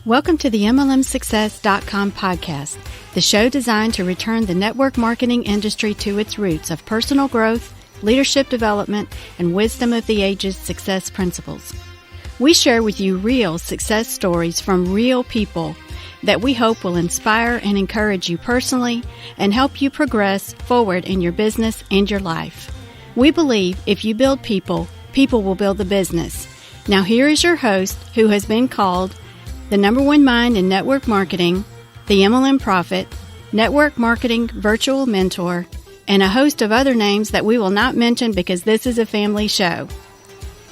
Welcome to the MLMsuccess.com podcast, the show designed to return the network marketing industry to its roots of personal growth, leadership development, and wisdom of the ages success principles. We share with you real success stories from real people that we hope will inspire and encourage you personally and help you progress forward in your business and your life. We believe if you build people, people will build the business. Now here is your host, who has been called the number one mind in network marketing, the MLM Prophet, network marketing virtual mentor, and a host of other names that we will not mention because this is a family show.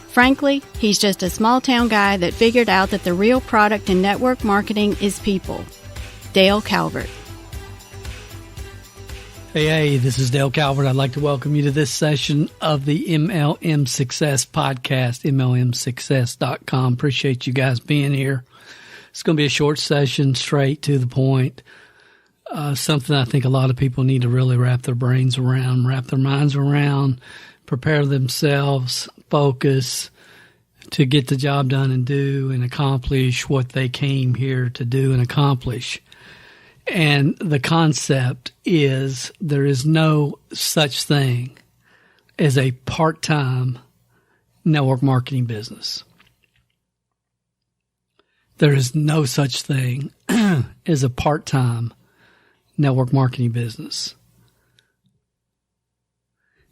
Frankly, he's just a small town guy that figured out that the real product in network marketing is people. Dale Calvert. Hey, this is Dale Calvert. I'd like to welcome you to this session of the MLM Success podcast, MLMsuccess.com. Appreciate you guys being here. It's going to be a short session, straight to the point. Something I think a lot of people need to really wrap their brains around, wrap their minds around, prepare themselves, focus to get the job done and do and accomplish what they came here to do and accomplish. And the concept is there is no such thing as a part-time network marketing business. There is no such thing as a part-time network marketing business.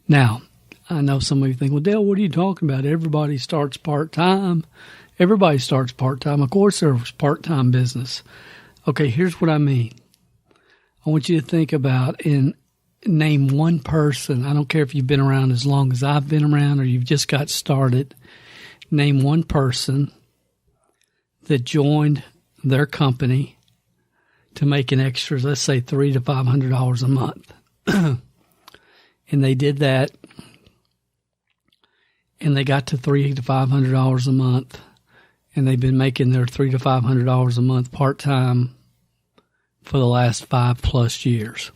Now, I know some of you think, well, Dale, what are you talking about? Everybody starts part-time. Everybody starts part-time. Of course there's part-time business. Okay, here's what I mean. I want you to think about and name one person. I don't care if you've been around as long as I've been around or you've just got started. Name one person that joined their company to make an extra, let's say $300 to $500 a month. And they did that, and they got to $300 to $500 a month, and they've been making their $300 to $500 a month part-time for the last 5+ years.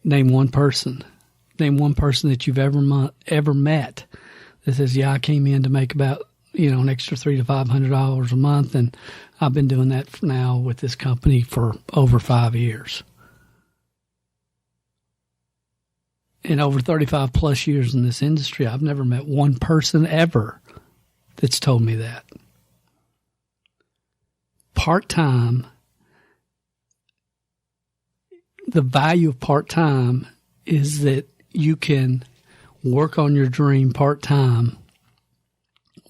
Name one person. Name one person that you've ever met that says, yeah, I came in to make about an extra $300 to $500 a month, and I've been doing that now with this company for over 5 years. In over 35+ years in this industry, I've never met one person ever that's told me that. Part-time, the value of part-time is that you can work on your dream part-time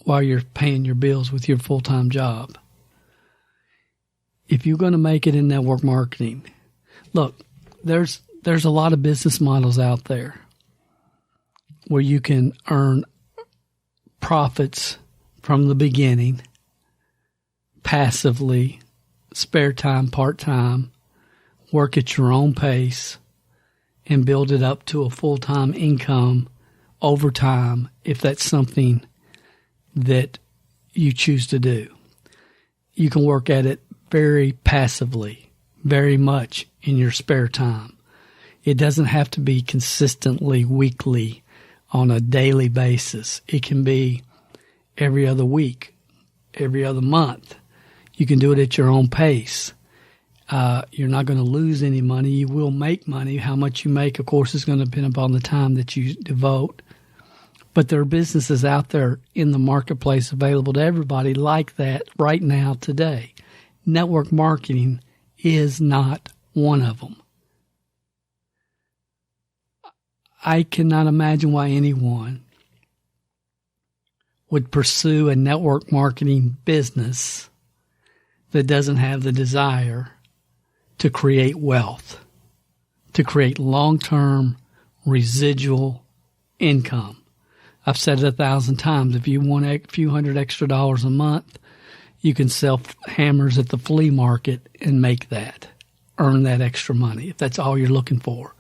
while you're paying your bills with your full-time job. If you're going to make it in network marketing, look, there's a lot of business models out there where you can earn profits from the beginning, passively, spare time, part-time, work at your own pace, and build it up to a full-time income over time if that's something that you choose to do. You can work at it very passively, very much in your spare time. It doesn't have to be consistently, weekly, on a daily basis. It can be every other week, every other month. You can do it at your own pace. You're not going to lose any money. You will make money. How much you make, of course, is going to depend upon the time that you devote. But there are businesses out there in the marketplace available to everybody like that right now today. Network marketing is not one of them. I cannot imagine why anyone would pursue a network marketing business that doesn't have the desire to create wealth, to create long-term residual income. I've said it 1,000 times. If you want a few hundred extra dollars a month, you can sell hammers at the flea market and make that, earn that extra money if that's all you're looking for.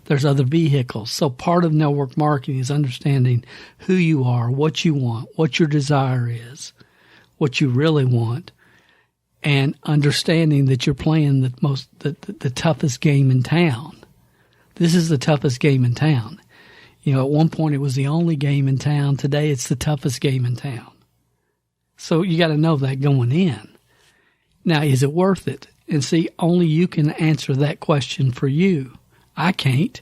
There's other vehicles. So part of network marketing is understanding who you are, what you want, what your desire is, what you really want, and understanding that you're playing the toughest game in town. This is the toughest game in town. At one point it was the only game in town. Today it's the toughest game in town. So you got to know that going in. Now, is it worth it? And see, only you can answer that question for you. I can't.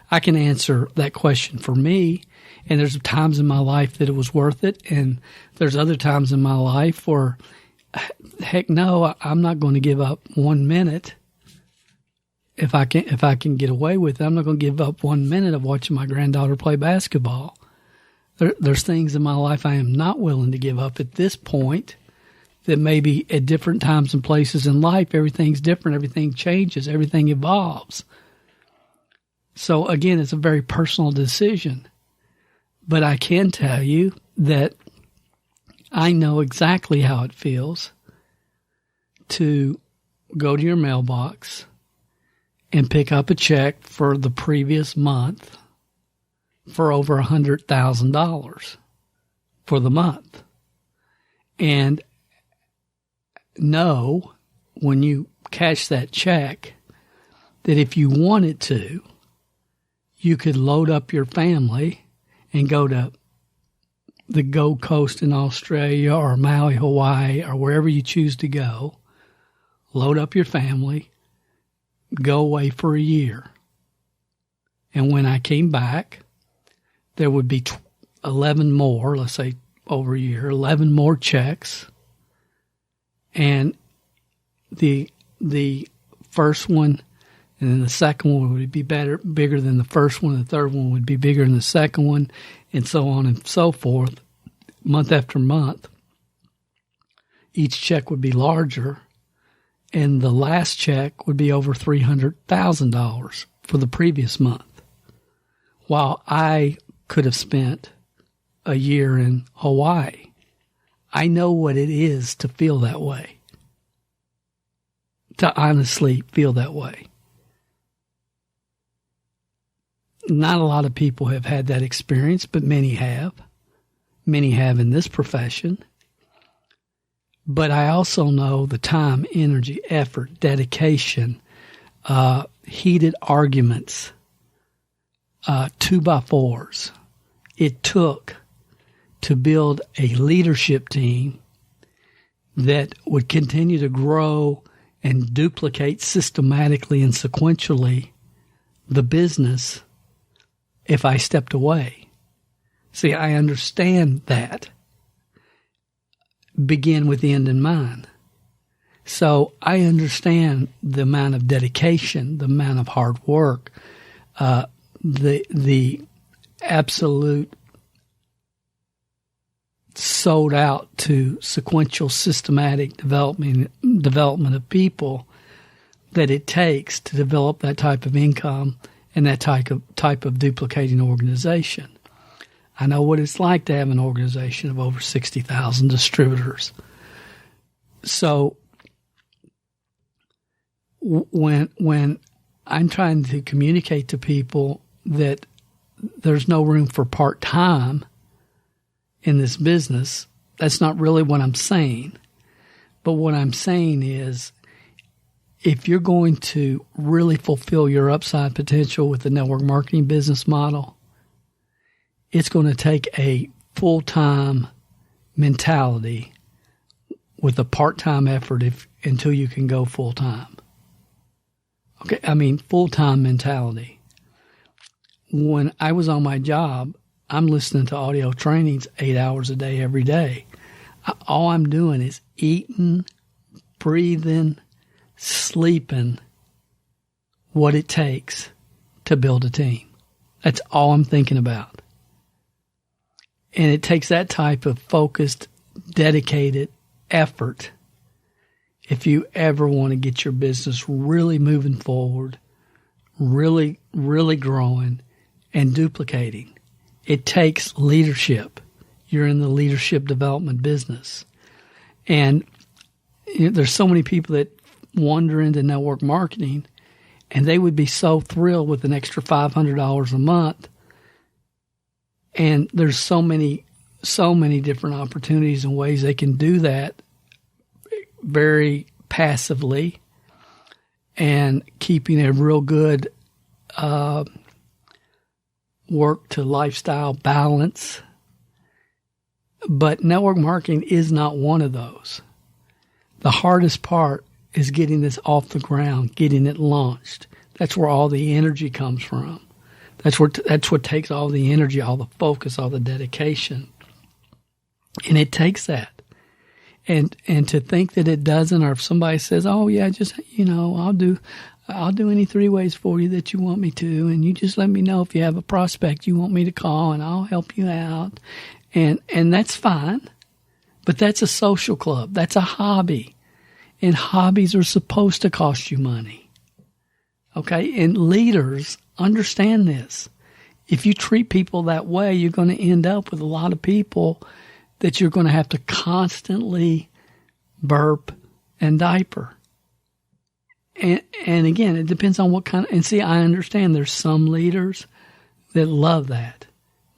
I can answer that question for me. And there's times in my life that it was worth it. And there's other times in my life where, heck no, I'm not going to give up 1 minute. If I can get away with it, I'm not going to give up 1 minute of watching my granddaughter play basketball. There's things in my life I am not willing to give up at this point that maybe at different times and places in life, everything's different, everything changes, everything evolves. So again, it's a very personal decision. But I can tell you that I know exactly how it feels to go to your mailbox and pick up a check for the previous month for over $100,000 for the month. And know when you cash that check that if you wanted to, you could load up your family and go to the Gold Coast in Australia or Maui, Hawaii, or wherever you choose to go, load up your family, go away for a year. And when I came back, there would be 11 more, let's say over a year, 11 more checks. And the first one and then the second one would be bigger than the first one. The third one would be bigger than the second one, and so on and so forth. Month after month, each check would be larger, and the last check would be over $300,000 for the previous month. While I could have spent a year in Hawaii, I know what it is to feel that way, to honestly feel that way. Not a lot of people have had that experience, but many have. Many have in this profession. But I also know the time, energy, effort, dedication, heated arguments, 2x4s it took to build a leadership team that would continue to grow and duplicate systematically and sequentially the business if I stepped away. See, I understand that. Begin with the end in mind. So I understand the amount of dedication, the amount of hard work, the absolute sold out to sequential, systematic development of people that it takes to develop that type of income and that type of duplicating organization. I know what it's like to have an organization of over 60,000 distributors. So when I'm trying to communicate to people that there's no room for part-time in this business, that's not really what I'm saying. But what I'm saying is, if you're going to really fulfill your upside potential with the network marketing business model, it's going to take a full-time mentality with a part-time effort until you can go full-time. Okay, I mean full-time mentality. When I was on my job, I'm listening to audio trainings 8 hours a day every day. All I'm doing is eating, breathing, sleeping what it takes to build a team. That's all I'm thinking about. And it takes that type of focused, dedicated effort if you ever want to get your business really moving forward, really, really growing and duplicating. It takes leadership. You're in the leadership development business. And there's so many people that wander into network marketing, and they would be so thrilled with an extra $500 a month. And there's so many different opportunities and ways they can do that very passively and keeping a real good work to lifestyle balance. But network marketing is not one of those. The hardest part is getting this off the ground, getting it launched. That's where all the energy comes from. That's what takes all the energy, all the focus, all the dedication. And it takes that. And to think that it doesn't, or if somebody says, "Oh yeah, just I'll do any 3 ways for you that you want me to, and you just let me know if you have a prospect you want me to call, and I'll help you out," and that's fine, but that's a social club, that's a hobby, and hobbies are supposed to cost you money. Okay, and leaders understand this. If you treat people that way, you're going to end up with a lot of people that you're going to have to constantly burp and diaper. And again, it depends on what kind of, and see, I understand there's some leaders that love that.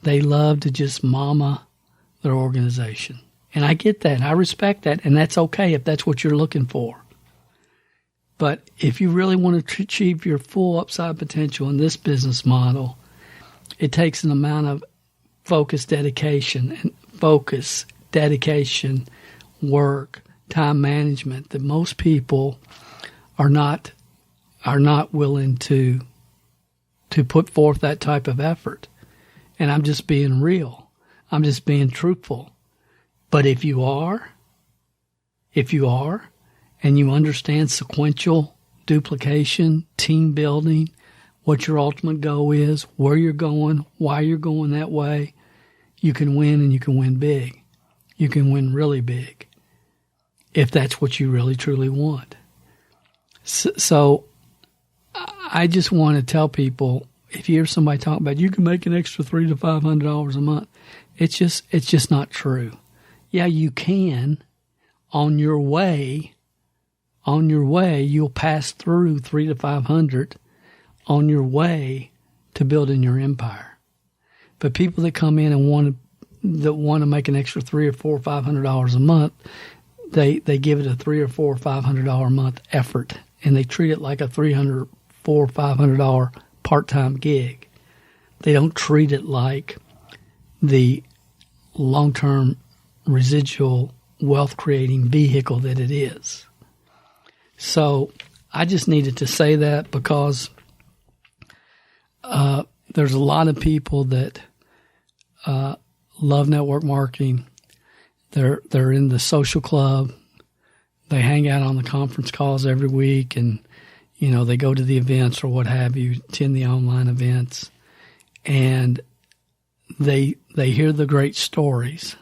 They love to just mama their organization. And I get that. I respect that. And that's okay if that's what you're looking for. But if you really want to achieve your full upside potential in this business model, it takes an amount of focus, dedication, work, time management that most people are not willing to put forth that type of effort. And I'm just being real. I'm just being truthful. But if you are, and you understand sequential duplication, team building, what your ultimate goal is, where you're going, why you're going that way, you can win, and you can win big. You can win really big if that's what you really truly want. So I just want to tell people, if you hear somebody talk about you can make an extra $300 to $500 a month, it's just not true. Yeah, you can. On your way, you'll pass through $300 to $500 on your way to building your empire. But people that come in and want to make an extra $300 or $400 or $500 a month, they give it a $300 or $400 or $500 a month effort, and they treat it like a $300, $400, $500 part-time gig. They don't treat it like the long-term residual wealth-creating vehicle that it is. So I just needed to say that because there's a lot of people that love network marketing. They're in the social club. They hang out on the conference calls every week, and they go to the events or what have you, attend the online events, and they hear the great stories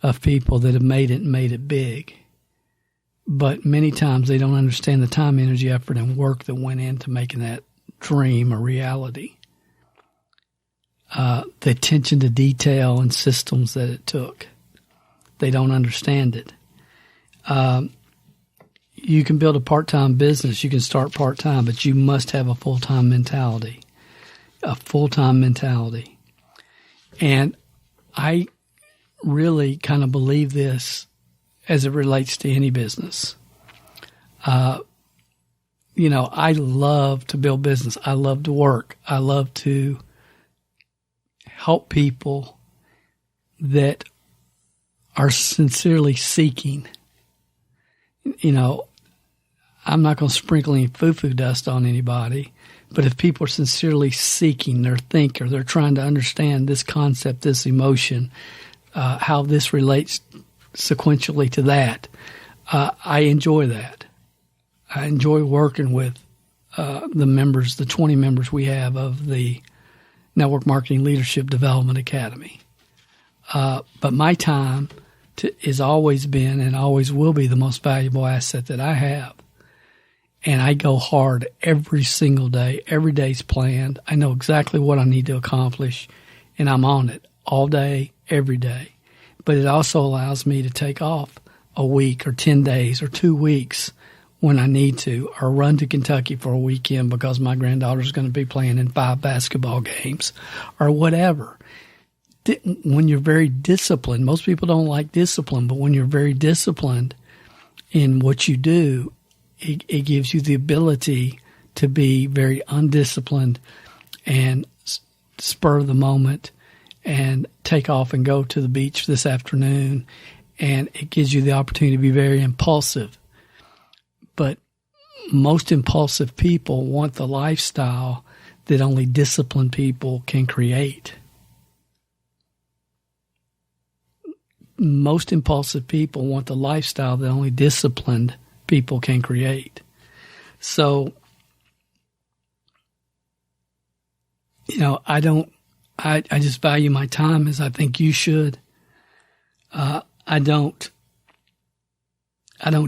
of people that have made it big. But many times they don't understand the time, energy, effort, and work that went into making that dream a reality. The attention to detail and systems that it took. They don't understand it. You can build a part-time business. You can start part-time, but you must have a full-time mentality. And I really kind of believe this as it relates to any business. I love to build business. I love to work. I love to help people that are sincerely seeking. I'm not going to sprinkle any foo-foo dust on anybody, but if people are sincerely seeking, they're thinker, they're trying to understand this concept, this emotion, how this relates sequentially to that, I enjoy that. I enjoy working with the 20 members we have of the Network Marketing Leadership Development Academy. But my time has always been and always will be the most valuable asset that I have. And I go hard every single day. Every day's planned. I know exactly what I need to accomplish, and I'm on it all day, every day. But it also allows me to take off a week or 10 days or 2 weeks when I need to, or run to Kentucky for a weekend because my granddaughter's going to be playing in 5 basketball games or whatever. When you're very disciplined, most people don't like discipline, but when you're very disciplined in what you do, it gives you the ability to be very undisciplined and spur of the moment and take off and go to the beach this afternoon, and it gives you the opportunity to be very impulsive. But most impulsive people want the lifestyle that only disciplined people can create. Most impulsive people want the lifestyle that only disciplined people can create. So, I just value my time as I think you should. I don't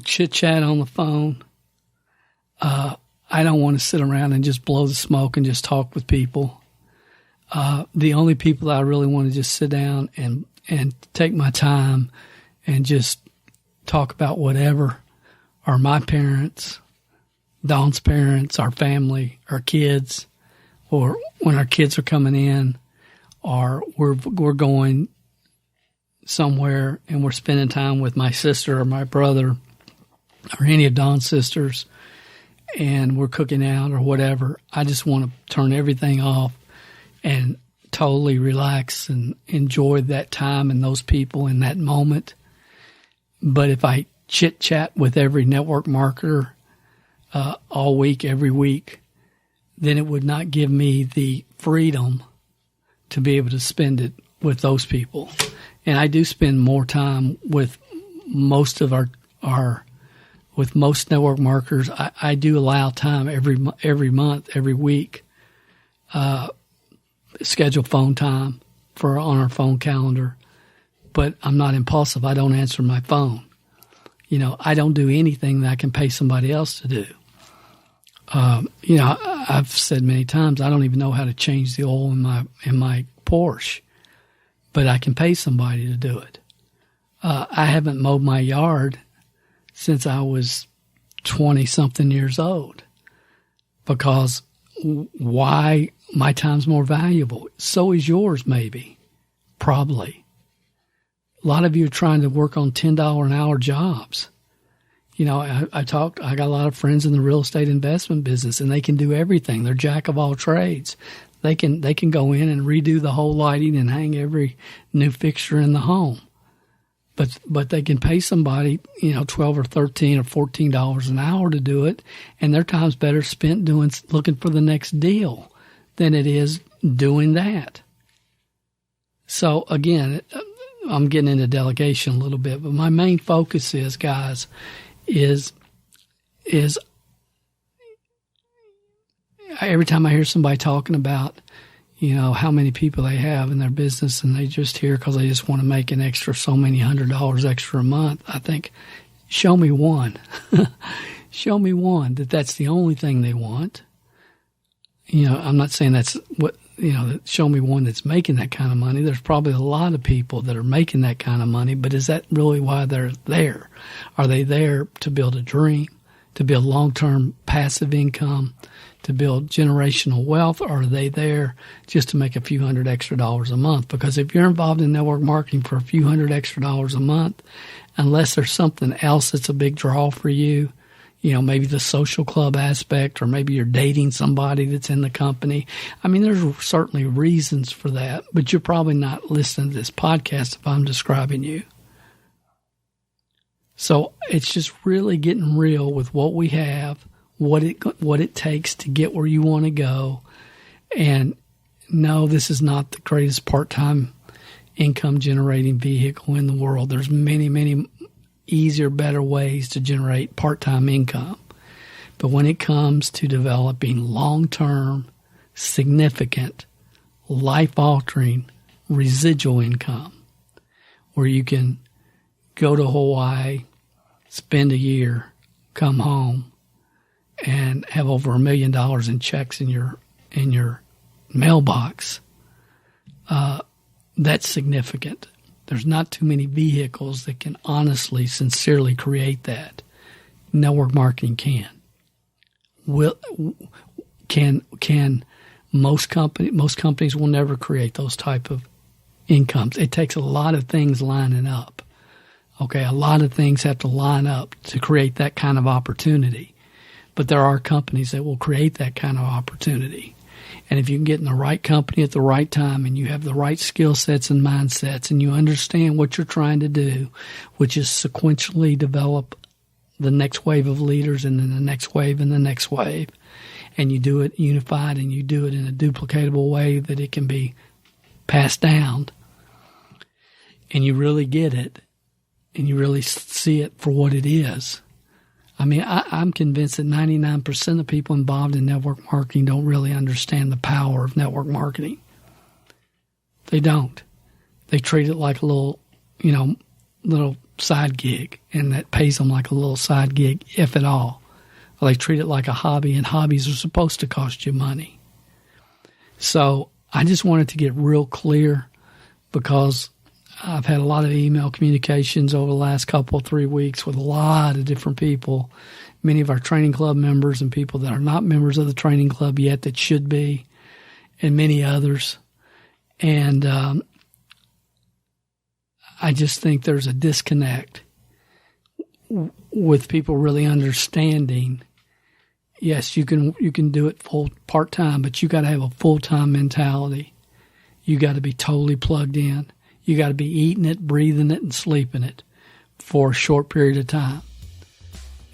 chit chat on the phone. I don't want to sit around and just blow the smoke and just talk with people. The only people I really want to just sit down and take my time and just talk about whatever are my parents, Dawn's parents, our family, our kids, or when our kids are coming in, or we're going somewhere and we're spending time with my sister or my brother or any of Dawn's sisters, and we're cooking out or whatever. I just want to turn everything off and totally relax and enjoy that time and those people in that moment. But if I chit chat with every network marketer all week, every week, then it would not give me the freedom to be able to spend it with those people. And I do spend more time with most of with most network marketers. I do allow time every month, every week, schedule phone time on our phone calendar. But I'm not impulsive. I don't answer my phone. I don't do anything that I can pay somebody else to do. I've said many times I don't even know how to change the oil in my Porsche, but I can pay somebody to do it. I haven't mowed my yard since I was 20-something years old, because why? My time's more valuable. So is yours, maybe, probably. A lot of you are trying to work on $10 an hour jobs. I got a lot of friends in the real estate investment business, and they can do everything. They're jack of all trades. They can go in and redo the whole lighting and hang every new fixture in the home. But they can pay somebody, $12 or $13 or $14 an hour to do it, and their time's better spent looking for the next deal than it is doing that. So again, I'm getting into delegation a little bit, but my main focus is, guys, is every time I hear somebody talking about, how many people they have in their business, and they just here because they just want to make an extra so many $100 extra a month, I think, show me one. Show me one that's the only thing they want. I'm not saying that's what, show me one that's making that kind of money. There's probably a lot of people that are making that kind of money, but is that really why they're there? Are they there to build a dream, to build long-term passive income, to build generational wealth, or are they there just to make a few $100 extra a month? Because if you're involved in network marketing for a few $100 extra a month, unless there's something else that's a big draw for you, maybe the social club aspect, or maybe you're dating somebody that's in the company. I mean, there's certainly reasons for that, but you're probably not listening to this podcast if I'm describing you. So it's just really getting real with what we have, what it takes to get where you want to go. And no, this is not the greatest part-time income generating vehicle in the world. There's many, many easier, better ways to generate part-time income. But when it comes to developing long-term, significant, life-altering residual income, where you can go to Hawaii, spend a year, come home, and have over $1 million in checks in your mailbox, that's significant. There's not too many vehicles that can honestly, sincerely create that. Network marketing can. Most companies will never create those type of incomes. It takes a lot of things lining up. Okay, a lot of things have to line up to create that kind of opportunity. But there are companies that will create that kind of opportunity. And if you can get in the right company at the right time and you have the right skill sets and mindsets and you understand what you're trying to do, which is sequentially develop the next wave of leaders and then the next wave and the next wave, and you do it unified and you do it in a duplicatable way that it can be passed down, and you really get it and you really see it for what it is. I mean, I'm convinced that 99% of people involved in network marketing don't really understand the power of network marketing. They don't. They treat it like a little side gig, and that pays them like a little side gig, if at all. Or they treat it like a hobby, and hobbies are supposed to cost you money. So I just wanted to get real clear, because I've had a lot of email communications over the last 3 weeks with a lot of different people, many of our training club members and people that are not members of the training club yet that should be, and many others. And I just think there's a disconnect with people really understanding, yes, you can do it part-time, but you got to have a full-time mentality. You got to be totally plugged in. You got to be eating it, breathing it, and sleeping it for a short period of time.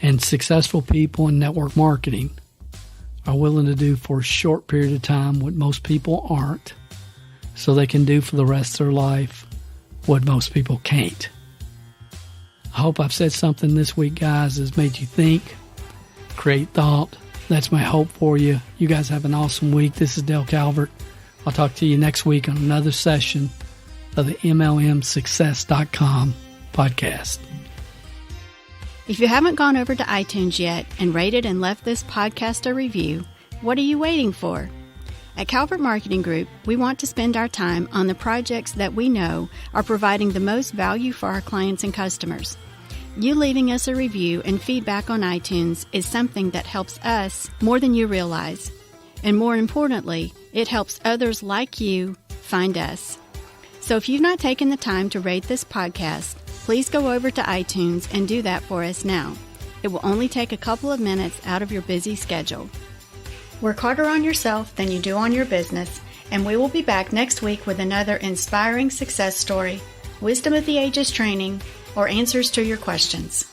And successful people in network marketing are willing to do for a short period of time what most people aren't, so they can do for the rest of their life what most people can't. I hope I've said something this week, guys, that's made you think, create thought. That's my hope for you. You guys have an awesome week. This is Dale Calvert. I'll talk to you next week on another session of the MLMsuccess.com podcast. If you haven't gone over to iTunes yet and rated and left this podcast a review, what are you waiting for? At Calvert Marketing Group, we want to spend our time on the projects that we know are providing the most value for our clients and customers. You leaving us a review and feedback on iTunes is something that helps us more than you realize. And more importantly, it helps others like you find us. So if you've not taken the time to rate this podcast, please go over to iTunes and do that for us now. It will only take a couple of minutes out of your busy schedule. Work harder on yourself than you do on your business, and we will be back next week with another inspiring success story, wisdom of the ages training, or answers to your questions.